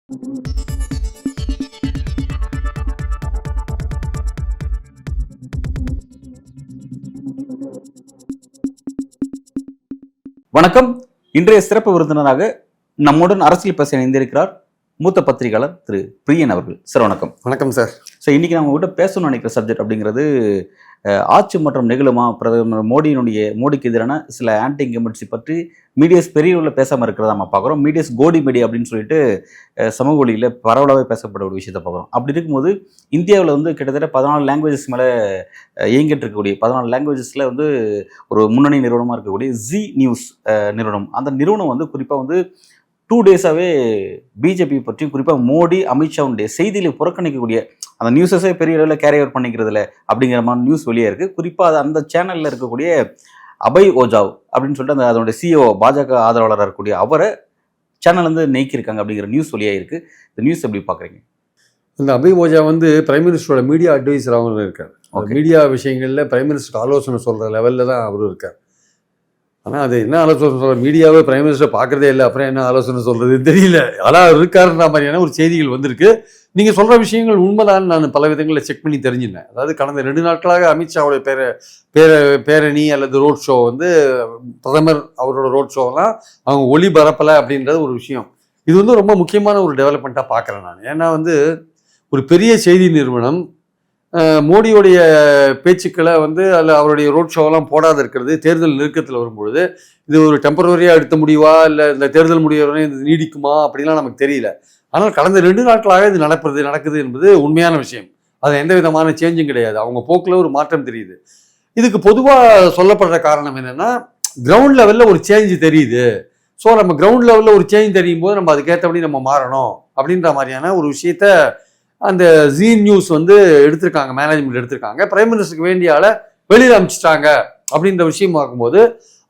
வணக்கம். இன்றைய சிறப்பு விருந்தினராக நம்முடன் அரசியல் பேச இணைந்திருக்கிறார் மூத்த பத்திரிகையாளர் திரு பிரியன் அவர்கள். சார் வணக்கம். வணக்கம் சார். ஸோ இன்னைக்கு நம்ம கிட்ட பேசணும்னு நினைக்கிற சப்ஜெக்ட் அப்படிங்கிறது ஆட்சி மற்றும் நெகிழுமா, பிரதமர் மோடிக்கு எதிரான சில ஆன்டி இன்கம்பன்சி பற்றி மீடியாஸ் பெரிய அளவில் பேசாமல் இருக்கிறத நம்ம பார்க்குறோம். மீடியாஸ் கோடி மீடியா அப்படின்னு சொல்லிட்டு சமூக வழியில் பரவலாகவே பேசப்பட ஒரு விஷயத்தை பார்க்குறோம். அப்படி இருக்கும்போது இந்தியாவில் வந்து கிட்டத்தட்ட 14 லாங்குவேஜஸ் மேலே இயங்கிட்டு இருக்கக்கூடிய 14 லாங்குவேஜஸில் வந்து ஒரு முன்னணி நிறுவனமாக இருக்கக்கூடிய ஜி நியூஸ் நிறுவனம், அந்த நிறுவனம் வந்து குறிப்பாக வந்து 2 டேஸாகவே பிஜேபி பற்றி குறிப்பாக மோடி அமித்ஷாவுடைய செய்தியில் புறக்கணிக்கக்கூடிய அந்த நியூஸஸே பெரிய அளவில் கேரி ஓவர் பண்ணிக்கிறதுல அப்படிங்கிற மாதிரி நியூஸ் வெளியே இருக்குது. குறிப்பாக அந்த சேனலில் இருக்கக்கூடிய அபய் ஓஜாவ் அப்படின்னு சொல்லிட்டு அதனுடைய சிஓ பாஜக ஆதரவாளராக இருக்கக்கூடிய அவரை சேனல்லேருந்து நீக்கியிருக்காங்க அப்படிங்கிற நியூஸ் வெளியாக இருக்குது. இந்த நியூஸ் எப்படி பார்க்குறீங்க? இந்த அபய் ஓஜா வந்து பிரைம் மினிஸ்டரோட மீடியா அட்வைசராகவும் இருக்கார். மீடியா விஷயங்களில் பிரைம் மினிஸ்டருக்கு ஆலோசனை சொல்கிற லெவலில் தான் அவரும் இருக்கார். ஆனால் அது என்ன ஆலோசனை சொல்கிற, மீடியாவே பிரைம் மினிஸ்டர் பார்க்குறதே இல்லை, அப்புறம் என்ன ஆலோசனை சொல்கிறதுன்னு தெரியல. ஆனால் இருக்காருன்ற மாதிரியான ஒரு செய்திகள் வந்திருக்கு. நீங்கள் சொல்கிற விஷயங்கள் உண்மைதான். நான் பல விதங்களில் செக் பண்ணி தெரிஞ்சினேன். அதாவது கடந்த 2 நாட்களாக அமித்ஷாவுடைய பேரணி அல்லது ரோட் ஷோ வந்து பிரதமர் அவரோட ரோட் ஷோலாம் அவங்க ஒளிபரப்பலை அப்படின்றது ஒரு விஷயம். இது வந்து ரொம்ப முக்கியமான ஒரு டெவலப்மெண்ட்டாக பார்க்குறேன் நான். ஏன்னா வந்து ஒரு பெரிய செய்தி நிறுவனம் மோடியோடைய பேச்சுக்களை வந்து அதில் அவருடைய ரோட் ஷோவெல்லாம் போடாத இருக்கிறது தேர்தல் நெருக்கத்தில் வரும்பொழுது இது ஒரு டெம்பரவரியாக எடுத்த முடிவா, இல்லை இந்த தேர்தல் முடிவுறனே இது நீடிக்குமா அப்படின்லாம் நமக்கு தெரியல. ஆனால் கடந்த 2 நாட்களாக இது நடக்குது என்பது உண்மையான விஷயம். அது எந்த விதமான சேஞ்சும் கிடையாது. அவங்க போக்கில் ஒரு மாற்றம் தெரியுது. இதுக்கு பொதுவாக சொல்லப்படுற காரணம் என்னென்னா, கிரவுண்ட் லெவலில் ஒரு சேஞ்சு தெரியுது. ஸோ நம்ம கிரவுண்ட் லெவலில் ஒரு சேஞ்ச் தெரியும் போது நம்ம அதுக்கேற்றபடி நம்ம மாறணும் அப்படின்ற மாதிரியான ஒரு விஷயத்த அந்த ஜி நியூஸ் வந்து எடுத்திருக்காங்க, மேனேஜ்மெண்ட் எடுத்திருக்காங்க. பிரைம் மினிஸ்டருக்கு வேண்டிய ஆளை வெளியில் அனுப்பிச்சிட்டாங்க அப்படின்ற விஷயம் பார்க்கும்போது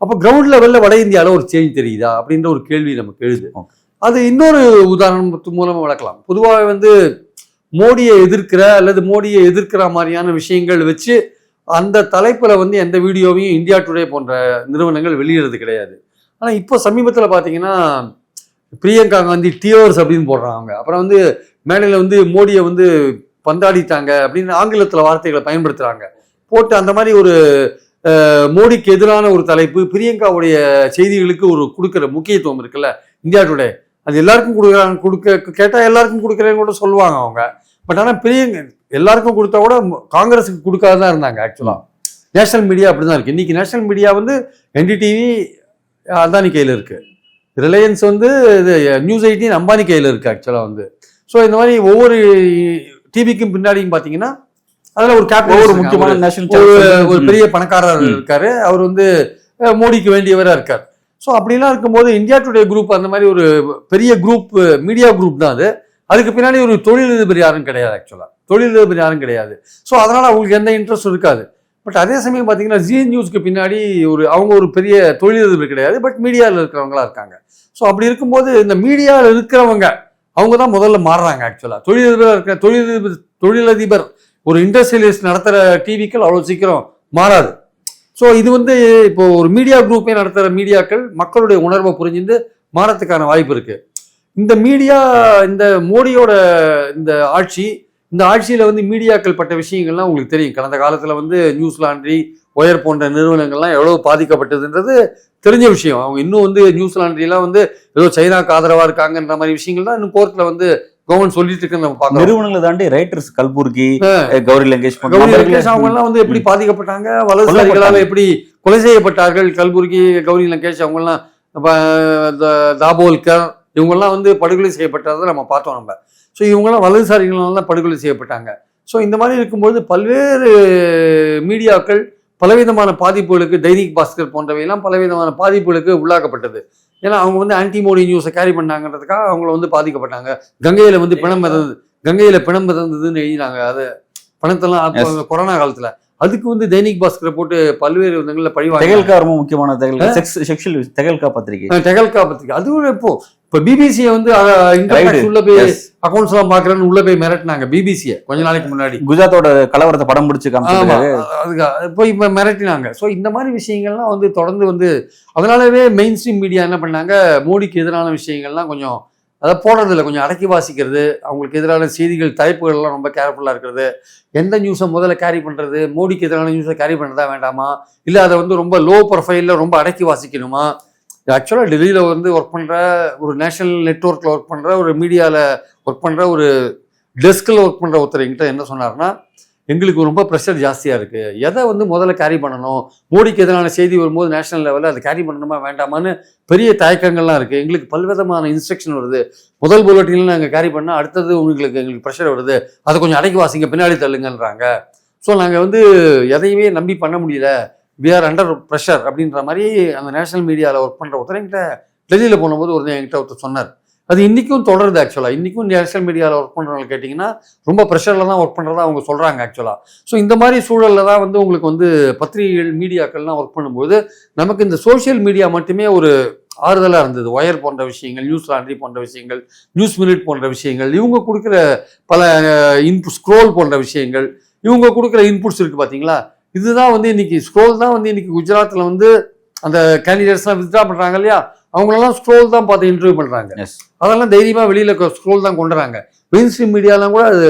அப்போ கிரவுண்ட் லெவலில் வட இந்தியாவில் ஒரு சேஞ்ச் தெரியுதா அப்படின்ற ஒரு கேள்வி நமக்கு எழுது. அது இன்னொரு உதாரணத்து மூலமாக விளக்கலாம். பொதுவாக வந்து மோடியை எதிர்க்கிற மாதிரியான விஷயங்கள் வச்சு அந்த தலைப்பில் வந்து எந்த வீடியோவையும் இந்தியா டுடே போன்ற நிறுவனங்கள் வெளியிடுறது கிடையாது. ஆனால் இப்போ சமீபத்தில் பார்த்தீங்கன்னா பிரியங்கா காந்தி டியர்ஸ் அப்படின்னு போடுறாங்க. அப்புறம் வந்து மேடையில் வந்து மோடியை வந்து பந்தாடித்தாங்க அப்படின்னு ஆங்கிலத்தில் வார்த்தைகளை பயன்படுத்துகிறாங்க போட்டு. அந்த மாதிரி ஒரு மோடிக்கு எதிரான ஒரு தலைப்பு பிரியங்காவுடைய செய்திகளுக்கு ஒரு கொடுக்குற முக்கியத்துவம் இருக்குல்ல இந்தியா டுடே, அது எல்லாருக்கும் கேட்டால் எல்லாருக்கும் கொடுக்குறேன்னு கூட சொல்லுவாங்க அவங்க. பட் ஆனால் பிரியங்கா எல்லாருக்கும் கொடுத்தா கூட காங்கிரஸுக்கு கொடுக்காதான் இருந்தாங்க. ஆக்சுவலாக நேஷனல் மீடியா அப்படி தான் இருக்குது. இன்றைக்கி நேஷனல் மீடியா வந்து NDTV அதானி கையில் இருக்குது, ரிலையன்ஸ் வந்து இது நியூஸ் 18 அம்பானி கையில் இருக்குது ஆக்சுவலாக வந்து. ஸோ இந்த மாதிரி ஒவ்வொரு டிவிக்கும் பின்னாடியும் பார்த்தீங்கன்னா அதில் ஒரு ஒரு முக்கியமான நேஷனல் ஒரு பெரிய பணக்காரர் இருக்காரு. அவர் வந்து மோடிக்கு வேண்டியவராக இருக்கார். ஸோ அப்படிலாம் இருக்கும்போது இந்தியா டுடே குரூப் அந்த மாதிரி ஒரு பெரிய குரூப், மீடியா குரூப் தான் அது. அதுக்கு பின்னாடி ஒரு தொழிலதிபர் யாரும் கிடையாது. ஆக்சுவலாக தொழிலதிபர் யாரும் கிடையாது. ஸோ அதனால் அவங்களுக்கு எந்த இன்ட்ரெஸ்ட் இருக்காது. பட் அதே சமயம் பார்த்தீங்கன்னா ஜி நியூஸ்க்கு பின்னாடி அவங்க ஒரு பெரிய தொழிலதிபர் கிடையாது, பட் மீடியாவில் இருக்கிறவங்களா இருக்காங்க. ஸோ அப்படி இருக்கும்போது இந்த மீடியாவில் இருக்கிறவங்க அவங்க தான் முதல்ல மாறுறாங்க. ஆக்சுவலாக தொழிலதிபர் ஒரு இண்டஸ்ட்ரியலிஸ்ட் நடத்துகிற டிவிக்கள் அவ்வளோ சீக்கிரம் மாறாது. ஸோ இது வந்து இப்போ ஒரு மீடியா குரூப்பே நடத்துகிற மீடியாக்கள் மக்களுடைய உணர்வை புரிஞ்சுட்டு மாறத்துக்கான வாய்ப்பு இருக்குது. இந்த மீடியா, இந்த மோடியோட இந்த ஆட்சியில் வந்து மீடியாக்கள் பட்ட விஷயங்கள்லாம் உங்களுக்கு தெரியும். கடந்த காலத்தில் வந்து நியூஸ் லாண்ட்ரி, ஒயர் போன்ற நிறுவனங்கள்லாம் எவ்வளோ பாதிக்கப்பட்டதுன்றது தெரிஞ்ச விஷயம். அவங்க இன்னும் வந்து நியூஸ் லாண்ட்ரிலாம் வந்து ஏதோ சைனாக்கு ஆதரவாக இருக்காங்கன்ற மாதிரி விஷயங்கள் தான் இன்னும் கோர்ட்டில் வந்து கவர்மெண்ட் சொல்லிட்டு இருக்குன்னு நம்ம பார்க்கலாம். நிறுவனங்களை தாண்டி ரைட்டர்ஸ் கல்புர்கி, கௌரி லங்கேஷ் அவங்கெல்லாம் வந்து எப்படி பாதிக்கப்பட்டாங்க, வலதுசாரிகளால் எப்படி கொலை செய்யப்பட்டார்கள். கல்புர்கி, கௌரி லங்கேஷ் அவங்கெல்லாம், தாபோல்கர் இவங்கெல்லாம் வந்து படுகொலை செய்யப்பட்டதை நம்ம பார்த்தோம் நம்ம. ஸோ இவங்கெல்லாம் வலதுசாரிகளால் தான் படுகொலை செய்யப்பட்டாங்க. ஸோ இந்த மாதிரி இருக்கும்போது பல்வேறு மீடியாக்கள் பலவிதமான பாதிப்புகளுக்கு, தைனிக் பாஸ்கர் போன்றவையெல்லாம் பலவிதமான பாதிப்புகளுக்கு உள்ளாக்கப்பட்டது. ஏன்னா அவங்க வந்து ஆன்டி மோடி நியூஸை கேரி பண்ணாங்கன்றதுக்காக அவங்கள வந்து பாதிக்கப்பட்டாங்க. கங்கையில் வந்து பிணம் மிதந்ததுன்னு எழுதினாங்க. அது பணத்தெல்லாம் கொரோனா காலத்தில் அதுக்கு வந்து தைனிக் பாஸ்கரை போட்டு பல்வேறு விதங்களில் பழிவாங்க. ரொம்ப முக்கியமான தெகல்கா பத்திரிகை அதுவும் இப்போ பிபிசியை வந்து உள்ள போய் அக்கௌண்ட்ஸ் எல்லாம் பாக்குறேன்னு உள்ள போய் மிரட்டினாங்க. பிபிசியை கொஞ்ச நாளைக்கு முன்னாடி குஜராத்தோட கலவரத்தை படம் பிடிச்சு போய் மிரட்டினாங்க. ஸோ இந்த மாதிரி விஷயங்கள்லாம் வந்து தொடர்ந்து வந்து அதனாலவே மெயின் ஸ்ட்ரீம் மீடியா என்ன பண்ணாங்க, மோடிக்கு எதிரான விஷயங்கள்லாம் கொஞ்சம் அதை போடுறதில்ல, கொஞ்சம் அடக்கி வாசிக்கிறது, அவங்களுக்கு எதிரான செய்திகள் தலைப்புகள்லாம் ரொம்ப கேர்ஃபுல்லாக இருக்கிறது, எந்த நியூஸை முதல்ல கேரி பண்ணுறது, மோடிக்கு எதிரான நியூஸை கேரி பண்ணுறதா வேண்டாமா, இல்லை அதை வந்து ரொம்ப லோ ப்ரொஃபைலில் ரொம்ப அடக்கி வாசிக்கணுமா. ஆக்சுவலாக டெல்லியில் வந்து ஒர்க் பண்ணுற ஒரு நேஷனல் நெட்வொர்க்கில் ஒர்க் பண்ணுற ஒரு மீடியாவில் ஒர்க் பண்ணுற ஒரு டெஸ்கில் ஒர்க் பண்ணுற ஒருத்தர் என்கிட்ட என்ன சொன்னார்னா, எங்களுக்கு ரொம்ப ப்ரெஷர் ஜாஸ்தியாக இருக்குது, எதை வந்து முதல்ல கேரி பண்ணணும், மோடிக்கு எதிரான செய்தி வரும்போது நேஷனல் லெவலில் அதை கேரி பண்ணணுமா வேண்டாமான்னு பெரிய தயக்கங்கள்லாம் இருக்குது, எங்களுக்கு பல்விதமான இன்ஸ்ட்ரக்ஷன் வருது, முதல் புல்லட்டினில் நாங்கள் கேரி பண்ணால் அடுத்தது எங்களுக்கு ப்ரெஷர் வருது, அதை கொஞ்சம் அடக்கி வாசிங்க, பின்னாடி தள்ளுங்கன்றாங்க. ஸோ நாங்கள் வந்து எதையுமே நம்பி பண்ண முடியல, வி ஆர் அண்டர் ப்ரெஷர் அப்படின்ற மாதிரி அந்த நேஷனல் மீடியாவில் ஒர்க் பண்ணுற ஒருத்தர் என்கிட்ட டெல்லியில் போனபோது என்கிட்ட ஒருத்தர் சொன்னார். அது இன்றைக்கும் தொடருது. ஆக்சுவலாக இன்றைக்கும் நேஷனல் மீடியாவில் ஒர்க் பண்ணுறவங்க கேட்டிங்கன்னா ரொம்ப ப்ரெஷரில் தான் ஒர்க் பண்ணுறதா அவங்க சொல்கிறாங்க ஆக்சுவலாக. ஸோ இந்த மாதிரி சூழலில் தான் வந்து உங்களுக்கு வந்து பத்திரிகைகள் மீடியாக்கள்லாம் ஒர்க் பண்ணும்போது நமக்கு இந்த சோஷியல் மீடியா மட்டுமே ஒரு ஆறுதலாக இருந்தது. ஒயர் போன்ற விஷயங்கள், நியூஸ் லாண்ட்ரி போன்ற விஷயங்கள், நியூஸ் மினிட் போன்ற விஷயங்கள், இவங்க கொடுக்குற பல இன்புட், ஸ்க்ரோல் போன்ற விஷயங்கள், இவங்க கொடுக்குற இன்புட்ஸ் இருக்குது பார்த்தீங்களா, இதுதான் வந்து இன்னைக்கு ஸ்க்ரோல் தான் வந்து இன்னைக்கு குஜராத்தில் வந்து அந்த கேண்டிடேட்ஸ்லாம் வித்ட்ரா பண்ணுறாங்க இல்லையா, அவங்களெல்லாம் ஸ்க்ரோல் தான் பார்த்து இன்டர்வியூ பண்ணுறாங்க. அதெல்லாம் தைரியமாக வெளியில் ஸ்க்ரோல் தான் கொண்டுறாங்க. மெயின் ஸ்ட்ரீம் மீடியாலாம் கூட அது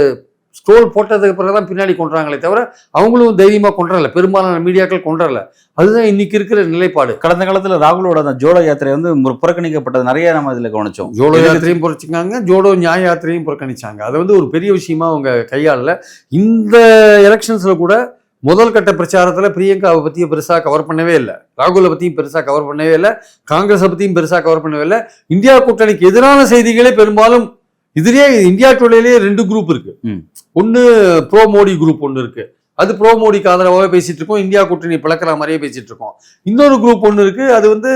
ஸ்க்ரோல் போட்டதுக்கு பிறகு தான் பின்னாடி கொண்டுறாங்களே தவிர அவங்களும் தைரியமாக கொண்டுறல, பெரும்பாலான மீடியாக்கள் கொண்டுறல. அதுதான் இன்னைக்கு இருக்கிற நிலைப்பாடு. கடந்த காலத்தில் ராகுலோட அந்த ஜோடோ யாத்திரை வந்து புறக்கணிக்கப்பட்டது நிறைய நம்ம இதில் கவனிச்சோம். ஜோடோ யாத்திரையும் புறச்சிக்காங்க, ஜோடோ நியாய யாத்திரையும் புறக்கணிச்சாங்க. அது வந்து ஒரு பெரிய விஷயமா அவங்க கையாளல. இந்த எலெக்ஷன்ஸில் கூட முதல் கட்ட பிரச்சாரத்தில் பிரியங்காவை பற்றியும் பெருசாக கவர் பண்ணவே இல்லை, ராகுலை பற்றியும் பெருசாக கவர் பண்ணவே இல்லை, காங்கிரஸை பற்றியும் பெருசாக கவர் பண்ணவே இல்லை. இந்தியா கூட்டணிக்கு எதிரான செய்திகளே பெரும்பாலும் இதுலேயே இந்தியா டுடேலேயே 2 குரூப் இருக்கு. ஒன்று ப்ரோ மோடி குரூப் ஒன்று இருக்கு, அது ப்ரோ மோடிக்கு ஆதரவாக பேசிட்டு இருக்கோம், இந்தியா கூட்டணி பிளக்கிற மாதிரியே பேசிட்டு இருக்கோம். இன்னொரு குரூப் ஒன்று இருக்கு, அது வந்து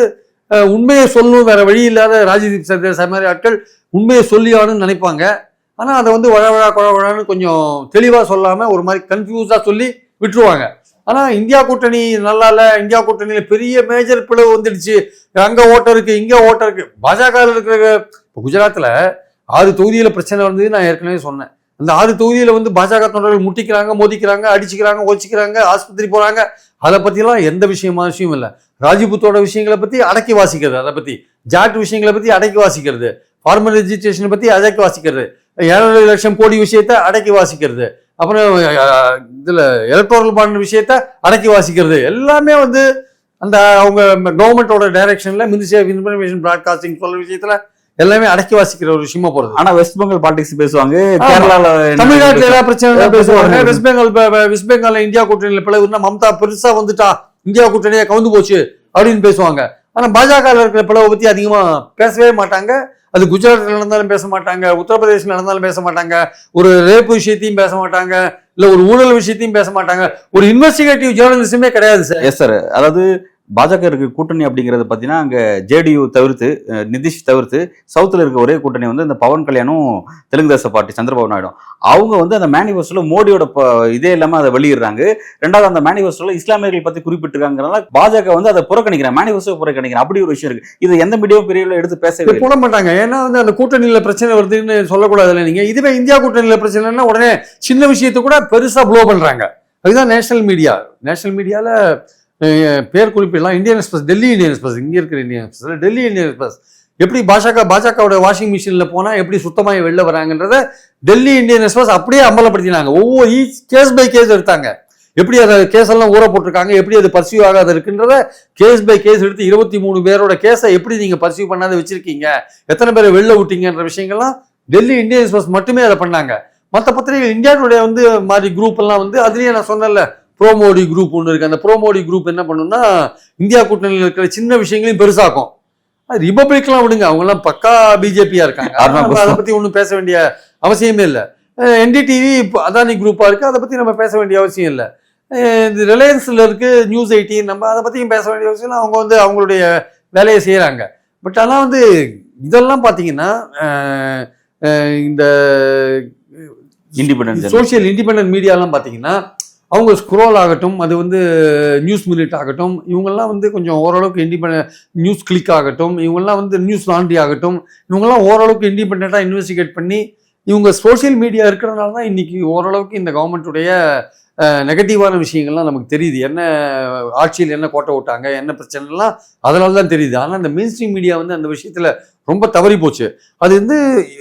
உண்மையை சொல்லணும், வேற வழி இல்லாத ராஜதீப் சர்தேசாய் மாதிரி ஆட்கள் உண்மையை சொல்லியானுன்னு நினைப்பாங்க. ஆனால் அதை வந்து வழவழா குழவழான்னு கொஞ்சம் தெளிவாக சொல்லாமல் ஒரு மாதிரி கன்ஃபியூஸாக சொல்லி விட்டுருவாங்க. ஆனால் இந்தியா கூட்டணி நல்லா இல்லை, இந்தியா கூட்டணியில் பெரிய மேஜர் பிளவு வந்துடுச்சு, அங்கே ஓட்டர் இருக்கு, இங்கே ஓட்டர் இருக்கு. பாஜக இருக்கிற இப்போ குஜராத்தில் 6 தொகுதியில் பிரச்சனை வந்தது நான் ஏற்கனவே சொன்னேன். அந்த 6 தொகுதியில் வந்து பாஜக தொண்டர்கள் முட்டிக்கிறாங்க, மோதிக்கிறாங்க, அடிச்சுக்கிறாங்க, ஒச்சிக்கிறாங்க, ஆஸ்பத்திரி போகிறாங்க. அதை பற்றிலாம் எந்த விஷயம் இல்லை. ராஜ்புத்தோட விஷயங்களை பற்றி அடக்கி வாசிக்கிறது, அதை பற்றி ஜாட் விஷயங்களை பற்றி அடக்கி வாசிக்கிறது, ஃபார்மல் ரெஜிஸ்ட்ரேஷனை பற்றி அடக்கி வாசிக்கிறது, 7.5 லட்சம் கோடி விஷயத்தை அடக்கி வாசிக்கிறது, அப்புறம் இதில் எலக்ட்ரல் பாண்ட் விஷயத்த அடக்கி வாசிக்கிறது, எல்லாமே வந்து அந்த அவங்க கவர்மெண்டோட டைரக்ஷனில் மினிஸ்ட்ரி ஆஃப் இன்ஃபர்மேஷன் பிராட்காஸ்டிங் சொல்ற விஷயத்தில் எல்லாமே அடக்கி வாசிக்கிற ஒரு விஷயமா போகிறது. ஆனால் வெஸ்ட் பெங்கால் பாலிடிக்ஸ் பேசுவாங்க, கேரளாவில் தமிழ்நாட்டில் எல்லா பிரச்சனையும் பேசுவாங்க. வெஸ்ட் பெங்கால் இந்தியா கூட்டணியில் பிளவுன்னா மம்தா பெருசா வந்துட்டா, இந்தியா கூட்டணியை கவுந்து போச்சு அப்படின்னு பேசுவாங்க. ஆனால் பாஜக இருக்கிற பிளவை பற்றி அதிகமாக பேசவே மாட்டாங்க. அது குஜராத்தில் நடந்தாலும் பேச மாட்டாங்க, உத்தரப்பிரதேசில் நடந்தாலும் பேச மாட்டாங்க, ஒரு ரேப்பு விஷயத்தையும் பேச மாட்டாங்க, இல்லை ஒரு ஊழல் விஷயத்தையும் பேச மாட்டாங்க. ஒரு இன்வெஸ்டிகேட்டிவ் ஜேர்னலிசமே கிடையாது சார். Yes sir. அதாவது பாஜக இருக்க கூட்டணி அப்படிங்கிறது பார்த்தீங்கன்னா அங்கே ஜேடியு தவிர்த்து, நிதிஷ் தவிர்த்து சவுத்தில் இருக்க ஒரே கூட்டணி வந்து இந்த பவன் கல்யாணும் தெலுங்கு தேச பார்ட்டி சந்திரபாபு நாயுடு. அவங்க வந்து அந்த மேனிஃபெஸ்டோல மோடியோட இதே இல்லாமல் அதை வெளியிடுறாங்க. ரெண்டாவது அந்த மேனிஃபெஸ்டோல இஸ்லாமியர்கள் பற்றி குறிப்பிட்டிருக்காங்கிறனால பாஜக வந்து அதை புறக்கணிக்கிறேன், மேனிஃபெஸ்டோ புறக்கணிக்கிறேன். அப்படி ஒரு விஷயம் இருக்கு. இது எந்த மீடியாவும் பெரிய எடுத்து பேச போட மாட்டாங்க. ஏன்னா வந்து அந்த கூட்டணியில் பிரச்சனை வருதுன்னு சொல்லக்கூடாதுல்ல நீங்க. இதுவே இந்தியா கூட்டணியில் பிரச்சனைனா உடனே சின்ன விஷயத்தை கூட பெருசா ப்ளோ பண்றாங்க. அதுதான் நேஷனல் மீடியா. நேஷனல் மீடியால பேர் குறிப்பிடலாம். Indian express, Delhi Indian express, இங்கே இருக்கிற Indian express, Delhi Indian express எப்படி பாஜகவோட வாஷிங் மிஷினில் போனால் எப்படி சுத்தமாக வெளில வராங்கன்றத டெல்லி இந்தியன் எக்ஸ்பிரஸ் அப்படியே அமலப்படுத்தினாங்க. ஒவ்வொரு கேஸ் பை கேஸ் எடுத்தாங்க. எப்படி அதை கேஸ் எல்லாம் ஊற போட்டிருக்காங்க, எப்படி அது பர்சியூ ஆகாத இருக்குன்றத கேஸ் பை கேஸ் எடுத்து 23 பேரோட கேஸை எப்படி நீங்கள் பர்சியூ பண்ணாத வச்சிருக்கீங்க, எத்தனை பேரை வெளில விட்டீங்கன்ற விஷயங்கள்லாம் டெல்லி இந்தியன் எக்ஸ்பிரஸ் மட்டுமே அதை பண்ணாங்க. மற்ற பத்திரிகைகள் இந்தியாவுடைய வந்து மாதிரி குரூப் எல்லாம் வந்து அதுலேயே நான் சொன்னேன்ல ப்ரோமோடி குரூப் ஒன்று இருக்கு. அந்த ப்ரோமோடி குரூப் என்ன பண்ணுன்னா இந்தியா கூட்டணியில் இருக்கிற சின்ன விஷயங்களையும் பெருசாக்கும். அது ரிபப்ளிக்லாம் விடுங்க, அவங்கெல்லாம் பக்கா பிஜேபியா இருக்காங்க, அதை பத்தி ஒன்றும் பேச வேண்டிய அவசியமே இல்லை. என்டிடிவி அதானி குரூப்பா இருக்கு, அதை பத்தி நம்ம பேச வேண்டிய அவசியம் இல்லை. ரிலையன்ஸ்ல இருக்கு நியூஸ் 18, நம்ம அதை பத்தியும் பேச வேண்டிய அவசியம் இல்லை. அவங்க வந்து அவங்களுடைய வேலையை செய்யறாங்க. பட் ஆனால் வந்து இதெல்லாம் பார்த்தீங்கன்னா இந்த சோசியல் இண்டிபெண்டன்ட் மீடியாலாம் பார்த்தீங்கன்னா அவங்க ஸ்க்ரோல் ஆகட்டும், அது வந்து நியூஸ் மினிட் ஆகட்டும், இவங்கெல்லாம் வந்து கொஞ்சம் ஓரளவுக்கு இண்டிபெண்ட், நியூஸ் கிளிக் ஆகட்டும், இவங்கெல்லாம் வந்து நியூஸ் லாண்ட்ரி ஆகட்டும், இவங்கெல்லாம் ஓரளவுக்கு இண்டிபெண்ட்டாக இன்வெஸ்டிகேட் பண்ணி இவங்க சோசியல் மீடியா இருக்கிறதுனால தான் இன்னைக்கு ஓரளவுக்கு இந்த கவர்மெண்ட்டுடைய நெகட்டிவான விஷயங்கள்லாம் நமக்கு தெரியுது. என்ன ஆட்சியில் என்ன கோட்டை விட்டாங்க, என்ன பிரச்சனைலாம் அதனால தான் தெரியுது. ஆனால் இந்த மெயின் ஸ்ட்ரீம் மீடியா வந்து அந்த விஷயத்தில் ரொம்ப தவறி போச்சு. அது வந்து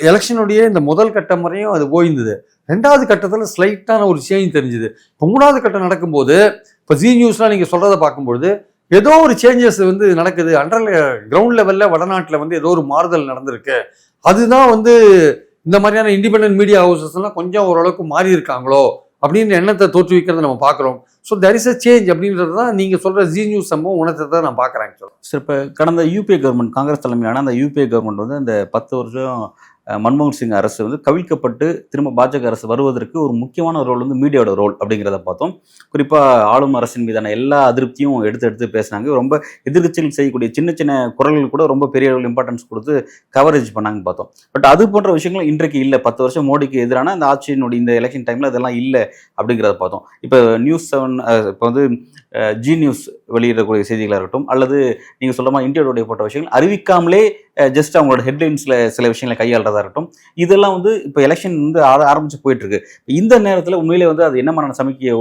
எலெக்ஷனுடைய இந்த முதல் கட்டம் வரையும் அது போயிருந்தது. 2வது கட்டத்தில் ஸ்லைட்டான ஒரு சேஞ்ச் தெரிஞ்சுது. இப்போ 3வது கட்டம் நடக்கும்போது இப்போ ஜி நியூஸ்லாம் நீங்கள் சொல்கிறத பார்க்கும்போது ஏதோ ஒரு சேஞ்சஸ் வந்து நடக்குது. கிரவுண்ட் லெவலில் வடநாட்டில் வந்து ஏதோ ஒரு மாறுதல் நடந்திருக்கு. அதுதான் வந்து இந்த மாதிரியான இண்டிபெண்டன்ட் மீடியா ஹவுசஸ்லாம் கொஞ்சம் ஓரளவுக்கு மாறி இருக்காங்களோ அப்படின்னு எண்ணத்தை தோற்றுவிக்கிறத நம்ம பார்க்குறோம். So there is a change அப்படின்றது தான் நீங்கள் சொல்கிற ஜி நியூஸ் சம்பவம் உணர்த்தை தான் நான் பார்க்குறேன். சரி, இப்போ கடந்த யூபிஏ கவர்மெண்ட், காங்கிரஸ் தலைமையிலான அந்த யூபிஏ கவர்மெண்ட் வந்து அந்த 10 வருஷம் மன்மோகன் சிங் அரசு வந்து கவிழ்க்கப்பட்டு திரும்ப பாஜக அரசு வருவதற்கு ஒரு முக்கியமான ரோல் வந்து மீடியாவோட ரோல் அப்படிங்கிறத பார்த்தோம். குறிப்பாக ஆளும் அரசின் மீதான எல்லா அதிருப்தியும் எடுத்து பேசினாங்க. ரொம்ப எதிர்கட்சிகள் செய்யக்கூடிய சின்ன சின்ன குரல்கள் கூட ரொம்ப பெரிய இம்பார்ட்டன்ஸ் கொடுத்து கவரேஜ் பண்ணாங்கன்னு பார்த்தோம். பட் அது போன்ற விஷயங்கள் இன்றைக்கு இல்லை. 10 வருஷம் மோடிக்கு எதிரான அந்த ஆட்சியினுடைய இந்த எலெக்ஷன் டைமில் அதெல்லாம் இல்லை அப்படிங்கிறத பார்த்தோம். இப்போ நியூஸ் 7 இப்போ வந்து ஜி நியூஸ் வெளியிடக்கூடிய செய்திகளாக இருக்கட்டும், அல்லது நீங்கள் சொல்ல மாதிரி இந்தியாவுடைய போட்ட விஷயங்கள் அறிவிக்காமலே ஜஸ்ட் அவங்களோட ஹெட்லைன்ஸில் சில விஷயங்களை கையாளுறதா இருக்கட்டும், இதெல்லாம் வந்து இப்போ எலெக்ஷன் வந்து ஆரம்பிச்சு போயிட்டு இருக்கு. இந்த நேரத்தில் உண்மையிலே வந்து அது என்ன மாதிரியான சமிக்கையை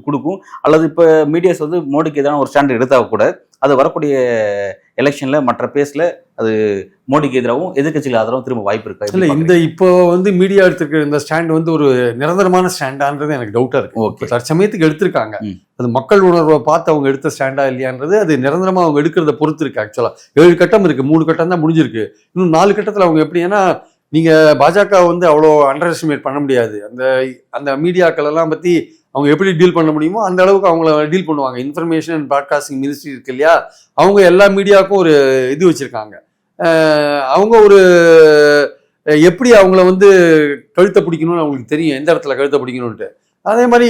கொடுக்கும், அல்லது இப்போ மீடியாஸ் வந்து மோடிக்கு எதிரான ஒரு ஸ்டாண்ட் எடுத்தால் கூட அது வரக்கூடிய எலெக்ஷனில் மற்ற பேஸில் அது மோடிக்கு எதிராகவும் எதிர்கட்சிகள் ஆதரவும் திரும்ப வாய்ப்பு இருக்கா? இல்லை, இந்த இப்போ வந்து மீடியா எடுத்துருக்க இந்த ஸ்டாண்ட் வந்து ஒரு நிரந்தரமான ஸ்டாண்டான்றது எனக்கு டவுட்டாக இருக்கு. ஓகே, தற்சமயத்துக்கு எடுத்திருக்காங்க. அது மக்கள் உணர்வை பார்த்து அவங்க எடுத்த ஸ்டாண்டா இல்லையான்றது அது நிரந்தரமாக அவங்க எடுக்கிறத பொறுத்து இருக்கு. ஆக்சுவலாக 7 கட்டம் இருக்கு, 3 கட்டம் தான் முடிஞ்சிருக்கு. இன்னும் 4 கட்டத்தில் அவங்க எப்படி, ஏன்னா நீங்கள் பாஜக வந்து அவ்வளோ அண்டர் எஸ்டிமேட் பண்ண முடியாது. அந்த மீடியாக்கள் எல்லாம் பற்றி அவங்க எப்படி டீல் பண்ண முடியுமோ அந்த அளவுக்கு அவங்கள டீல் பண்ணுவாங்க. இன்ஃபர்மேஷன் அண்ட் ப்ராட்காஸ்டிங் மினிஸ்ட்ரி இருக்கு இல்லையா, அவங்க எல்லா மீடியாவுக்கும் ஒரு இது வச்சுருக்காங்க. அவங்க ஒரு எப்படி அவங்கள வந்து கழுத்தை பிடிக்கணும்னு அவங்களுக்கு தெரியும், எந்த இடத்துல கழுத்தை பிடிக்கணும்ன்ட்டு. அதே மாதிரி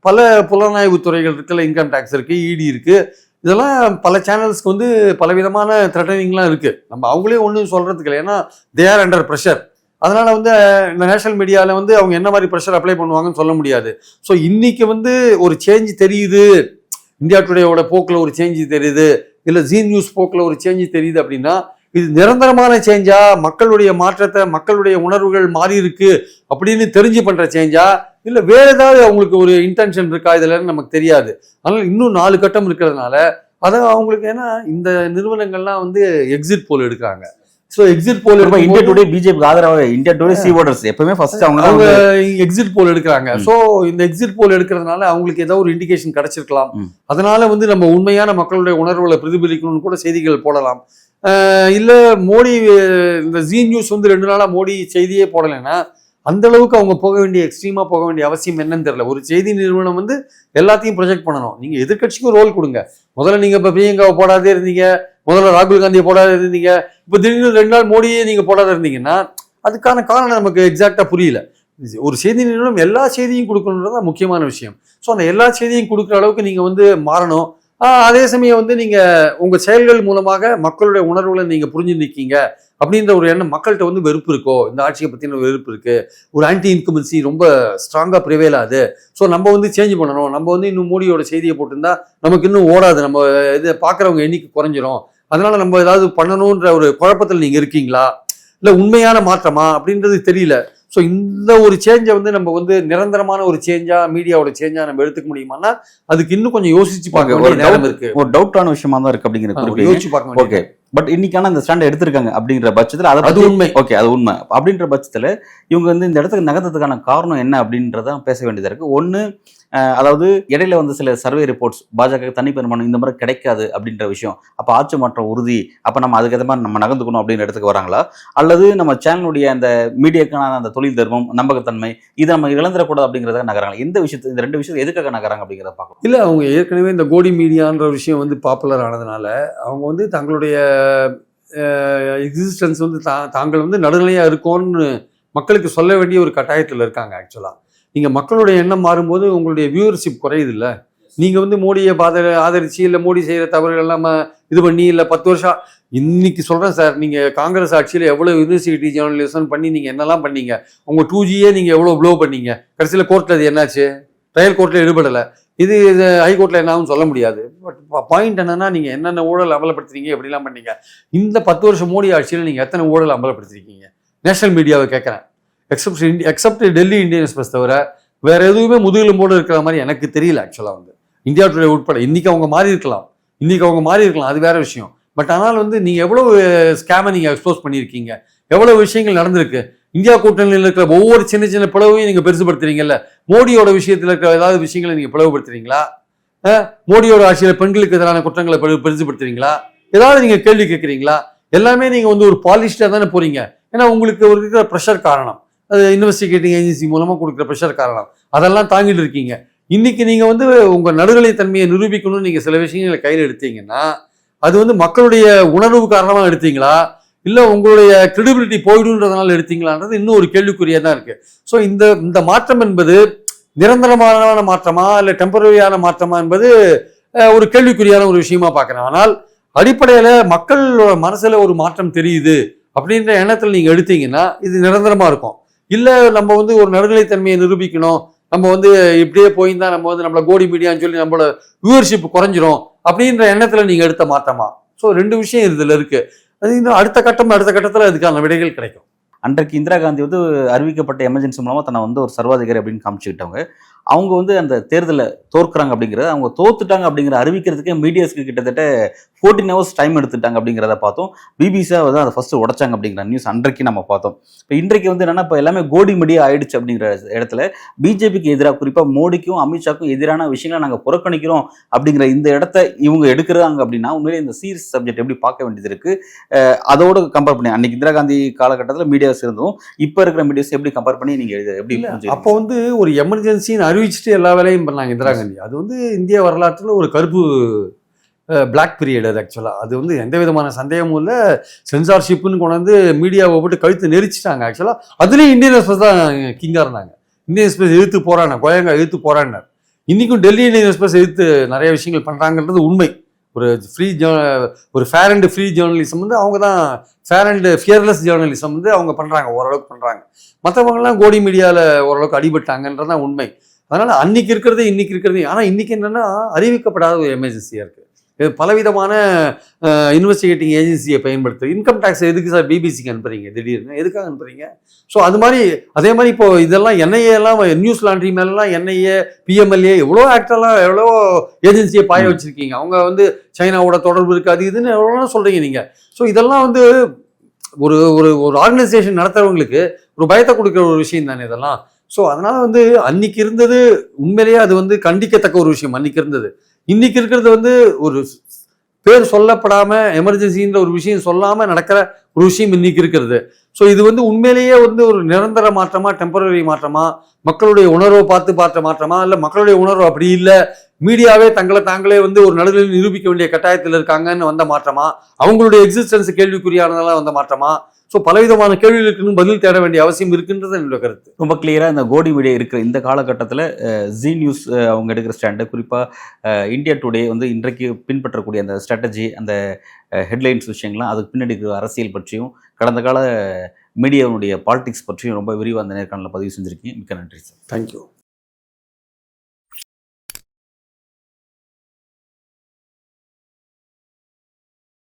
பல புலனாய்வு துறைகள் இருக்குல்ல, இன்கம் டேக்ஸ் இருக்குது, இடி இருக்குது. இதெல்லாம் பல சேனல்ஸ்க்கு வந்து பலவிதமான த்ரெட்டனிங்லாம் இருக்குது. நம்ம அவங்களே ஒன்றும் சொல்கிறதுக்கு இல்லை, ஏன்னா தே ஆர் அண்டர் ப்ரெஷர். அதனால் வந்து இந்த நேஷனல் மீடியாவில் வந்து அவங்க என்ன மாதிரி ப்ரெஷர் அப்ளை பண்ணுவாங்கன்னு சொல்ல முடியாது. ஸோ இன்னைக்கு வந்து ஒரு சேஞ்ச் தெரியுது, இந்தியா டுடேவோட போக்கில் ஒரு சேஞ்ச் தெரியுது, இல்லை ஜீ நியூஸ் போக்கில் ஒரு சேஞ்ச் தெரியுது அப்படின்னா இது நிரந்தரமான சேஞ்சா, மக்களுடைய மாற்றத்தை, மக்களுடைய உணர்வுகள் மாறி இருக்கு அப்படின்னு தெரிஞ்சு பண்ற சேஞ்சா, இல்லை வேற ஏதாவது அவங்களுக்கு ஒரு இன்டென்ஷன் இருக்கா இதுல நமக்கு தெரியாது. அதனால இன்னும் 4 கட்டம் இருக்கிறதுனால அதை அவங்களுக்கு, ஏன்னா இந்த நிறுவனங்கள்லாம் வந்து எக்ஸிட் போல் எடுக்கிறாங்க. ஸோ எக்ஸிட் போல் இந்தியா டுடே பிஜேபிக்கு ஆதரவாக, இந்தியா டுடே சி ஓட்டர்ஸ் எப்பவுமே ஃபர்ஸ்ட் அவங்க எக்ஸிட் போல் எடுக்கிறாங்க. ஸோ இந்த எக்ஸிட் போல் எடுக்கிறதுனால அவங்களுக்கு ஏதோ ஒரு இண்டிகேஷன் கிடைச்சிருக்கலாம். அதனால வந்து நம்ம உண்மையான மக்களுடைய உணர்வுகளை பிரதிபலிக்கணும்னு கூட செய்திகள் போடலாம். இல்லை மோடி இந்த ஜீ நியூஸ் வந்து 2 நாளாக மோடி செய்தியே போடலைன்னா அந்த அளவுக்கு அவங்க போக வேண்டிய எக்ஸ்ட்ரீமாக போக வேண்டிய அவசியம் என்னன்னு தெரியல. ஒரு செய்தி நிறுவனம் வந்து எல்லாத்தையும் ப்ரொஜெக்ட் பண்ணணும். நீங்கள் எதிர்கட்சிக்கும் ரோல் கொடுங்க. முதல்ல நீங்கள் இப்போ பிரியங்காவை போடாதே இருந்தீங்க, முதல்ல ராகுல் காந்தியை போடாத இருந்தீங்க, இப்போ திடீர்னு 2 நாள் மோடியே நீங்கள் போடாத இருந்தீங்கன்னா அதுக்கான காரணம் நமக்கு எக்ஸாக்டாக புரியல. ஒரு செய்தி நிறுவனம் எல்லா செய்தியும் கொடுக்கணுன்றது தான் முக்கியமான விஷயம். ஸோ அந்த எல்லா செய்தியும் கொடுக்குற அளவுக்கு நீங்கள் வந்து மாறணும். அதே சமயம் வந்து நீங்கள் உங்கள் செயல்கள் மூலமாக மக்களுடைய உணர்வுகளை நீங்கள் புரிஞ்சு நிற்கீங்க அப்படின்ற ஒரு எண்ணம் மக்கள்கிட்ட வந்து வெறுப்பு இருக்கோ, இந்த ஆட்சியை பற்றின வெறுப்பு இருக்குது, ஒரு ஆன்டி இன்கம்பன்சி ரொம்ப ஸ்ட்ராங்காக ப்ரிவேல் ஆகுது. ஸோ நம்ம வந்து சேஞ்ச் பண்ணணும், நம்ம வந்து இன்னும் மோடியோட செய்தியை போட்டிருந்தா நமக்கு இன்னும் ஓடாது, நம்ம இதை பார்க்குறவங்க எண்ணிக்கை குறைஞ்சிரும், அதனால நம்ம ஏதாவது பண்ணணுன்ற ஒரு குழப்பத்தில் நீங்கள் இருக்கீங்களா, இல்லை உண்மையான மாற்றமா அப்படின்றது தெரியல. ஸோ இந்த ஒரு சேஞ்சை வந்து நம்ம வந்து நிரந்தரமான ஒரு சேஞ்சா, மீடியாவோட சேஞ்சா நம்ம எடுத்துக்க முடியுமான்னா அதுக்கு இன்னும் கொஞ்சம் யோசிச்சு பார்க்க வேண்டிய நேரம் இருக்கு. ஒரு டவுட்டான விஷயமா தான் இருக்கு அப்படிங்கிற யோசிச்சு பார்க்க. ஓகே, பட் இன்னைக்கான அந்த ஸ்டாண்ட் எடுத்திருக்காங்க அப்படிங்கிற பட்சத்தில் அது உண்மை. ஓகே, அது உண்மை அப்படின்ற பட்சத்தில் இவங்க வந்து இந்த இடத்துக்கு நகர்ந்ததுக்கான காரணம் என்ன அப்படின்றத பேச வேண்டியதாக இருக்கு. ஒன்று, அதாவது இடையில வந்து சில சர்வே ரிப்போர்ட்ஸ் பாஜக தனி பெரும்பான்மை இந்த மாதிரி கிடைக்காது அப்படின்ற விஷயம், அப்போ ஆட்சி மாற்றம் உறுதி, அப்போ நம்ம அதுக்கேற்ற மாதிரி நம்ம நகர்ந்துக்கணும் அப்படின்ற இடத்துக்கு வராங்களா, அல்லது நம்ம சேனலுடைய அந்த மீடியாக்கான அந்த தொழில் தர்மம், நம்பகத்தன்மை இதை நம்ம இழந்துடக்கூடாது அப்படிங்கிறத நகராங்க. இந்த விஷயத்தை, இந்த 2 விஷயத்தை எதுக்காக நகராங்க அப்படிங்கிறத பார்க்கலாம். இல்லை, அவங்க ஏற்கனவே இந்த கோடி மீடியான்ற விஷயம் வந்து பாப்புலர் ஆனதுனால அவங்க வந்து தங்களுடைய எக்ஸிஸ்டன்ஸ் வந்து தாங்கள் வந்து நடுநிலையாக இருக்கோன்னு மக்களுக்கு சொல்ல வேண்டிய ஒரு கட்டாயத்தில் இருக்காங்க. ஆக்சுவலாக நீங்கள் மக்களுடைய எண்ணம் மாறும்போது உங்களுடைய வியூவர்ஷிப் குறையுது இல்லை. நீங்கள் வந்து மோடியை ஆதரிச்சு, இல்லை மோடி செய்கிற தவறுகள் எல்லாம் இது பண்ணி, இல்லை 10 வருஷம் இன்னைக்கு சொல்கிறேன் சார், நீங்கள் காங்கிரஸ் ஆட்சியில் எவ்வளோ யூனிவர்சிட்டி ஜேர்னலிசம் பண்ணி நீங்கள் என்னெல்லாம் பண்ணீங்க, உங்கள் 2Gயே நீங்கள் எவ்வளோ ப்ளோ பண்ணீங்க, கடைசியில் கோர்ட்டில் அது என்னாச்சு, ட்ரையல் கோர்ட்டில் ஈடுபடலை. இது ஹைகோர்ட்டில் என்னாவும் சொல்ல முடியாது. பட் பாயிண்ட் என்னன்னா, நீங்கள் என்னென்ன ஊழல் அமலப்படுத்துறீங்க, எப்படிலாம் பண்ணீங்க. இந்த 10 வருஷம் மோடி ஆட்சியில் நீங்கள் எத்தனை ஊழல் அமலப்படுத்திருக்கீங்க நேஷனல் மீடியாவை கேட்குறேன். எக்ஸப்ட் டெல்லி இந்தியன் எக்ஸ்பிரஸ் தவிர வேற எதுவுமே முதுகெலும்போடு இருக்கிற மாதிரி எனக்கு தெரியல ஆக்சுவலாக வந்து இந்தியா டுடே உட்பட. இன்னைக்கு அவங்க மாறி இருக்கலாம், அது வேற விஷயம். பட் ஆனால் வந்து நீங்க எவ்வளவு ஸ்கேமை நீங்க எக்ஸ்போஸ் பண்ணியிருக்கீங்க, எவ்வளவு விஷயங்கள் நடந்திருக்கு. இந்தியா கூட்டணியில் இருக்கிற ஒவ்வொரு சின்ன சின்ன பிளவையும் நீங்க பெருசுபடுத்துறீங்கல்ல. மோடியோட விஷயத்துல இருக்கிற ஏதாவது விஷயங்களை நீங்க பிளவுபடுத்துறீங்களா? மோடியோட ஆட்சியில பெண்களுக்கு எதிரான குற்றங்களை பெருசுபடுத்துறீங்களா? ஏதாவது நீங்க கேள்வி கேட்குறீங்களா? எல்லாமே நீங்க வந்து ஒரு பாலிஷ்டா தானே போறீங்க. ஏன்னா உங்களுக்கு ஒரு இருக்கிற ப்ரெஷர் காரணம், அது இன்வெஸ்டிகேட்டிங் ஏஜென்சி மூலமா கொடுக்குற ப்ரெஷர் காரணம், அதெல்லாம் தாங்கிட்டு இருக்கீங்க. இன்னைக்கு நீங்க வந்து உங்க நடுநிலை தன்மையை நிரூபிக்கணும்னு நீங்க சில விஷயங்களை கையில் எடுத்தீங்கன்னா அது வந்து மக்களுடைய உணர்வு காரணமா எடுத்தீங்களா, இல்ல உங்களுடைய கிரெடிபிலிட்டி போயிடுன்றதுனால எடுத்தீங்களான்றது இன்னும் ஒரு கேள்விக்குறியா தான் இருக்கு. ஸோ இந்த மாற்றம் என்பது நிரந்தரமான மாற்றமா இல்ல டெம்பரரியான மாற்றமா என்பது ஒரு கேள்விக்குறியான ஒரு விஷயமா பார்க்கிறேன். ஆனால் அடிப்படையில மக்களோட மனசுல ஒரு மாற்றம் தெரியுது அப்படின்ற எண்ணத்துல நீங்க எடுத்தீங்கன்னா இது நிரந்தரமா இருக்கும். இல்ல நம்ம வந்து ஒரு நடுநிலைத்தன்மையை நிரூபிக்கணும், நம்ம வந்து இப்படியே போயிருந்தா நம்ம வந்து நம்மள கோடி மீடியான்னு சொல்லி நம்மளோட வியூவர்ஷிப் குறைஞ்சிரும் அப்படின்ற எண்ணத்துல நீங்க எடுத்த மாற்றமா. ஸோ ரெண்டு விஷயம் இதுல இருக்கு. அது இன்னும் அடுத்த கட்டத்துல அதுக்கான விடைகள் கிடைக்கும். அன்றைக்கு இந்திரா காந்தி வந்து அறிவிக்கப்பட்ட எமர்ஜென்சி மூலமா தன்னை வந்து ஒரு சர்வாதிகாரி அப்படின்னு காமிச்சுக்கிட்டவங்க, அவங்க வந்து அந்த தேர்தலை தோற்கிறாங்க அப்படிங்கிறத, அவங்க தோத்துட்டாங்க அப்படிங்கிற அறிவிக்கிறதுக்கே மீடியாஸ்க்கு கிட்டத்தட்ட 14 ஹவர்ஸ் டைம் எடுத்துட்டாங்க அப்படிங்கிறத பார்த்தோம். பிபிசியா வந்து அதை ஃபர்ஸ்ட் உடைச்சாங்க அப்படிங்கிற நியூஸ் அன்றைக்கு நம்ம பார்த்தோம். இப்போ இன்றைக்கு வந்து என்னன்னா, இப்போ எல்லாமே கோடி மீடியா ஆயிடுச்சு அப்படிங்கிற இடத்துல பிஜேபிக்கு எதிராக, குறிப்பாக மோடிக்கும் அமித்ஷாக்கும் எதிரான விஷயங்களை நாங்கள் புறக்கணிக்கிறோம் அப்படிங்கிற இந்த இடத்த இவங்க எடுக்கிறாங்க அப்படின்னா, உண்மையிலே இந்த சீரியஸ் சப்ஜெக்ட் எப்படி பார்க்க வேண்டியது இருக்கு. அதோட கம்பேர் பண்ணி அன்னைக்கு இந்திரா காந்தி காலகட்டத்தில் மீடியாஸ் இருந்தும் இப்போ இருக்கிற மீடியாஸ் எப்படி கம்பேர் பண்ணி நீங்க எப்படி அப்போ வந்து ஒரு எமர்ஜென்சின்னு அறிவிச்சுட்டு எல்லா வேலையும் பண்ணாங்க இந்திரா காந்தி. அது வந்து இந்திய வரலாற்றில் ஒரு கருப்பு பிளாக் பீரியட். அது ஆக்சுவலாக அது வந்து எந்த விதமான சந்தேகமும் இல்லை. சென்சார்ஷிப்னு கொண்டு வந்து மீடியாவை போட்டு கழுத்து நெரிச்சிட்டாங்க. ஆக்சுவலாக அதுலேயும் இந்தியன் எக்ஸ்பிரஸ் தான் கிங்காக இருந்தாங்க. இந்தியன் எக்ஸ்பிரஸ் எதிர்த்து போராடினார், கோயங்கா எதிர்த்து போராடினார். இன்றைக்கும் டெல்லி இந்தியன் எக்ஸ்பிரஸ் எதிர்த்து நிறைய விஷயங்கள் பண்ணுறாங்கன்றது உண்மை. ஒரு ஃபேர் அண்ட் ஃப்ரீ ஜேர்னலிசம் வந்து அவங்க தான், ஃபேர் அண்ட் ஃபியர்லெஸ் ஜேர்னலிசம் வந்து அவங்க பண்ணுறாங்க, ஓரளவுக்கு பண்ணுறாங்க. மற்றவங்கலாம் கோடி மீடியாவில் ஓரளவுக்கு அடிபட்டாங்கன்றதான் உண்மை. அதனால அன்னைக்கு இருக்கிறது இன்னைக்கு இருக்கிறது. ஆனால் இன்னைக்கு என்னன்னா அறிவிக்கப்படாத ஒரு எமர்ஜென்சியாக இருக்கு. பலவிதமான இன்வெஸ்டிகேட்டிங் ஏஜென்சியை பயன்படுத்து. இன்கம் டேக்ஸ் எதுக்கு சார் பிபிசிக்கு அனுப்புறீங்க, திடீர்னு எதுக்காக அனுப்புறீங்க? ஸோ அது மாதிரி அதே மாதிரி இப்போ இதெல்லாம் என்ஐஏ எல்லாம் நியூஸ் லாண்ட்ரி மேலாம் என்ஐஏ பிஎம்எல்ஏ எவ்வளோ ஆக்டெல்லாம் எவ்வளோ ஏஜென்சியை பாய வச்சிருக்கீங்க. அவங்க வந்து சைனாவோட தொடர்பு இருக்கு, அது இதுன்னு எவ்வளோ சொல்றீங்க நீங்க. ஸோ இதெல்லாம் வந்து ஒரு ஒரு ஆர்கனைசேஷன் நடத்துறவங்களுக்கு ஒரு பயத்தை கொடுக்குற ஒரு விஷயம் தானே இதெல்லாம். ஸோ அதனால வந்து அன்னைக்கு இருந்தது உண்மையிலேயே அது வந்து கண்டிக்கத்தக்க ஒரு விஷயம் அன்னைக்கு இருந்தது. இன்னைக்கு இருக்கிறது வந்து ஒரு பேர் சொல்லப்படாம எமர்ஜென்சின்ற ஒரு விஷயம் சொல்லாம நடக்கிற ஒரு விஷயம் இன்னைக்கு இருக்கிறது. ஸோ இது வந்து உண்மையிலேயே வந்து ஒரு நிரந்தர மாற்றமா, டெம்பரரி மாற்றமா, மக்களுடைய உணர்வை பார்த்த மாற்றமா, இல்லை மக்களுடைய உணர்வு அப்படி இல்லை, மீடியாவே தங்களை தாங்களே வந்து ஒரு நடுவில் நிரூபிக்க வேண்டிய கட்டாயத்தில் இருக்காங்கன்னு வந்த மாற்றமா, அவங்களுடைய எக்ஸிஸ்டன்ஸ் கேள்விக்குறியானதெல்லாம் வந்த மாற்றமா. ஸோ பலவிதமான கேள்விகளுக்கு பதில் தேட வேண்டிய அவசியம் இருக்குன்றது என்னோட கருத்து. ரொம்ப கிளியரா இந்த கோடி மீடியா இருக்கிற இந்த காலகட்டத்தில் ஜி நியூஸ் அவங்க எடுக்கிற ஸ்டாண்டு, குறிப்பாக இந்தியா டுடே வந்து இன்றைக்கு பின்பற்றக்கூடிய அந்த ஸ்ட்ராட்டஜி, அந்த ஹெட்லைன்ஸ் விஷயங்கள்லாம், அதுக்கு பின்னாடி இருக்கிற அரசியல் பற்றியும் கடந்த கால மீடியாவுடைய பாலிடிக்ஸ் பற்றியும் ரொம்ப விரிவாக அந்த நேர்காணலில் பதிவு செஞ்சுருக்கீங்க. மிக்க நன்றி சார். தேங்க்யூ.